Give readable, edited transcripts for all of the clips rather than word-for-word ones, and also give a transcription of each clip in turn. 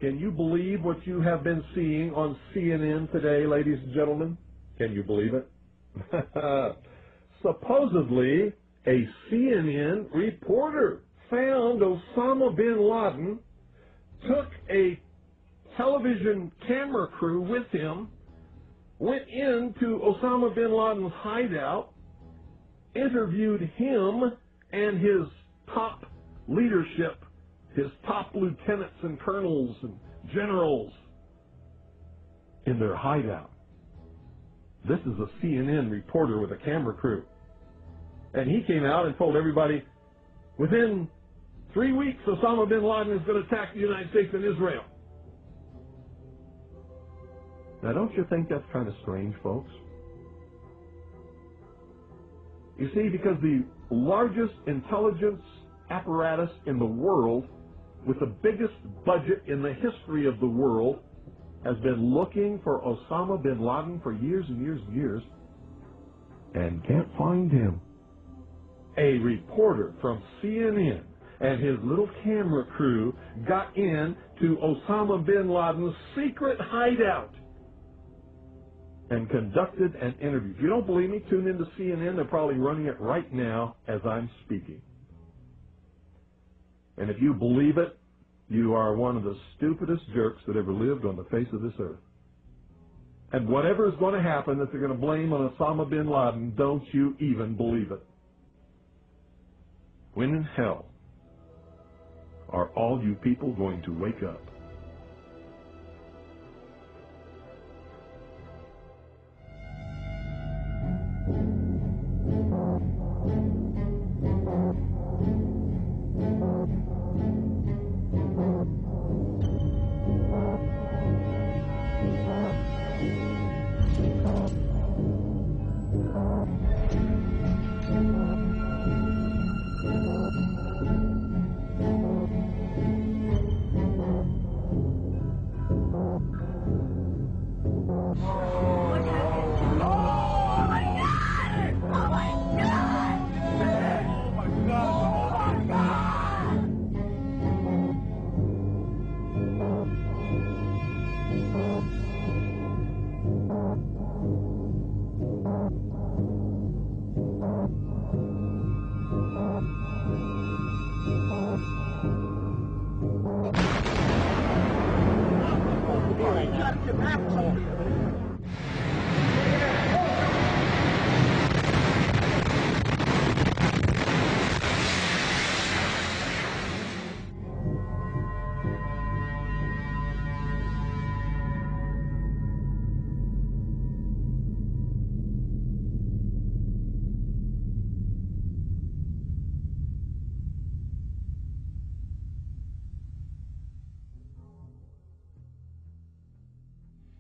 Can you believe what you have been seeing on CNN today, ladies and gentlemen? Can you believe it? Supposedly, a CNN reporter found Osama bin Laden, took a television camera crew with him, went into Osama bin Laden's hideout, interviewed him and his top leadership, his top lieutenants and colonels and generals in their hideout. This is a CNN reporter with a camera crew. And he came out and told everybody, within 3 weeks, Osama bin Laden is going to attack the United States and Israel. Now, don't you think that's kind of strange, folks? You see, because the largest intelligence apparatus in the world, with the biggest budget in the history of the world, has been looking for Osama bin Laden for years and years and years, and can't find him. A reporter from CNN and his little camera crew got in to Osama bin Laden's secret hideout and conducted an interview. If you don't believe me, tune into CNN. They're probably running it right now as I'm speaking. And if you believe it, you are one of the stupidest jerks that ever lived on the face of this earth. And whatever is going to happen that they're going to blame on Osama bin Laden, don't you even believe it. When in hell are all you people going to wake up?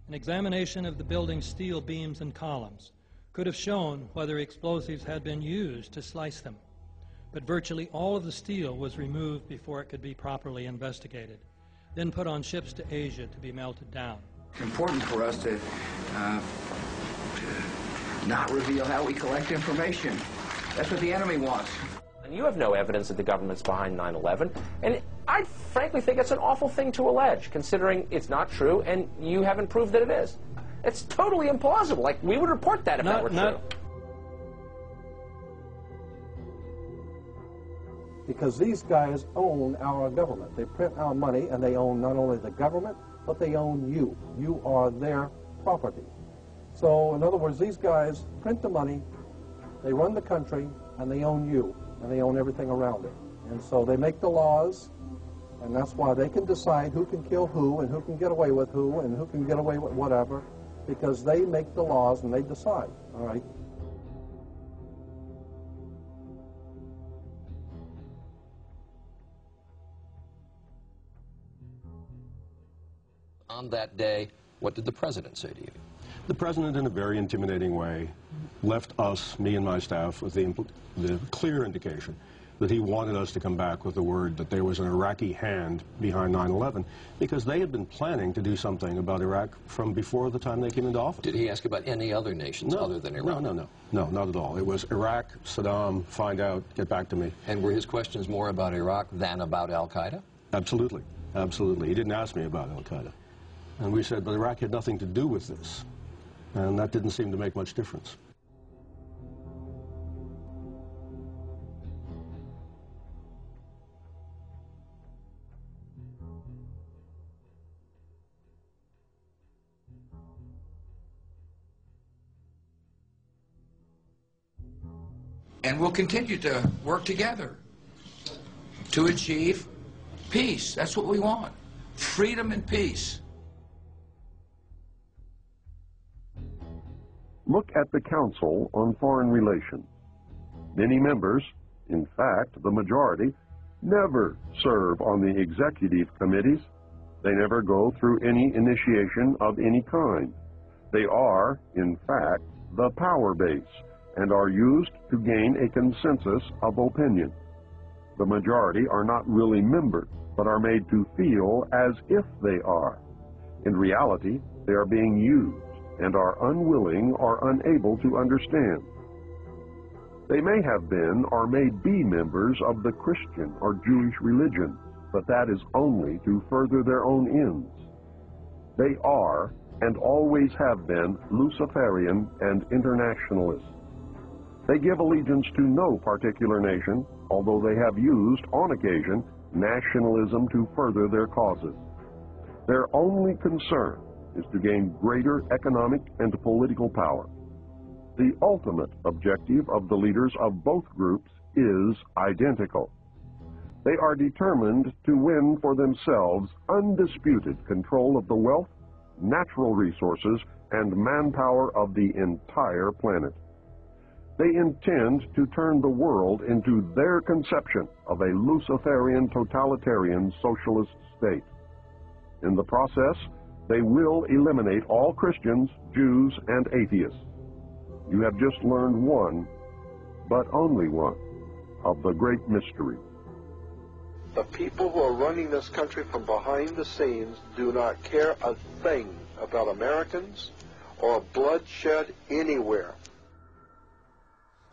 An examination of the building's steel beams and columns could have shown whether explosives had been used to slice them, but virtually all of the steel was removed before it could be properly investigated, then put on ships to Asia to be melted down. It's important for us to not reveal how we collect information. That's what the enemy wants. And you have no evidence that the government's behind 9/11, and I frankly think it's an awful thing to allege, considering it's not true, and you haven't proved that it is. It's totally implausible. Like, we would report that if that were true. Because these guys own our government. They print our money, and they own not only the government, but they own you. You are their property. So, in other words, these guys print the money, they run the country, and they own you, and they own everything around it. And so they make the laws, and that's why they can decide who can kill who, and who can get away with who, and who can get away with whatever, because they make the laws and they decide, all right? On that day, what did the president say to you? The president, in a very intimidating way, left us, me and my staff, with the clear indication that he wanted us to come back with the word that there was an Iraqi hand behind 9/11, because they had been planning to do something about Iraq from before the time they came into office. Did he ask about any other nations other than Iraq? No, not at all. It was Iraq, Saddam, find out, get back to me. And were his questions more about Iraq than about al-Qaeda? Absolutely. Absolutely. He didn't ask me about al-Qaeda. And we said, but Iraq had nothing to do with this. And that didn't seem to make much difference. And we'll continue to work together to achieve peace. That's what we want. Freedom and peace. Look at the Council on Foreign Relations. Many members, in fact, the majority, never serve on the executive committees. They never go through any initiation of any kind. They are, in fact, the power base and are used to gain a consensus of opinion. The majority are not really members, but are made to feel as if they are. In reality, they are being used and are unwilling or unable to understand. They may have been or may be members of the Christian or Jewish religion, but that is only to further their own ends. They are, and always have been, Luciferian and internationalists. They give allegiance to no particular nation, although they have used, on occasion, nationalism to further their causes. Their only concern is to gain greater economic and political power. The ultimate objective of the leaders of both groups is identical. They are determined to win for themselves undisputed control of the wealth, natural resources, and manpower of the entire planet. They intend to turn the world into their conception of a Luciferian totalitarian socialist state. In the process, they will eliminate all Christians, Jews, and atheists. You have just learned one, but only one, of the great mystery. The people who are running this country from behind the scenes do not care a thing about Americans or bloodshed anywhere.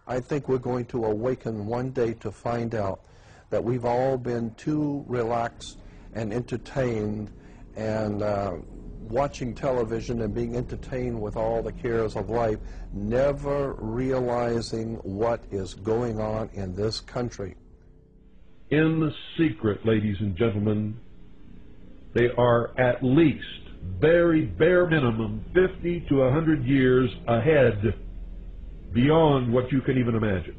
I think we're going to awaken one day to find out that we've all been too relaxed and entertained and watching television and being entertained with all the cares of life, never realizing what is going on in this country. In the secret, ladies and gentlemen, they are at least, very bare minimum, 50 to 100 years ahead, beyond what you can even imagine.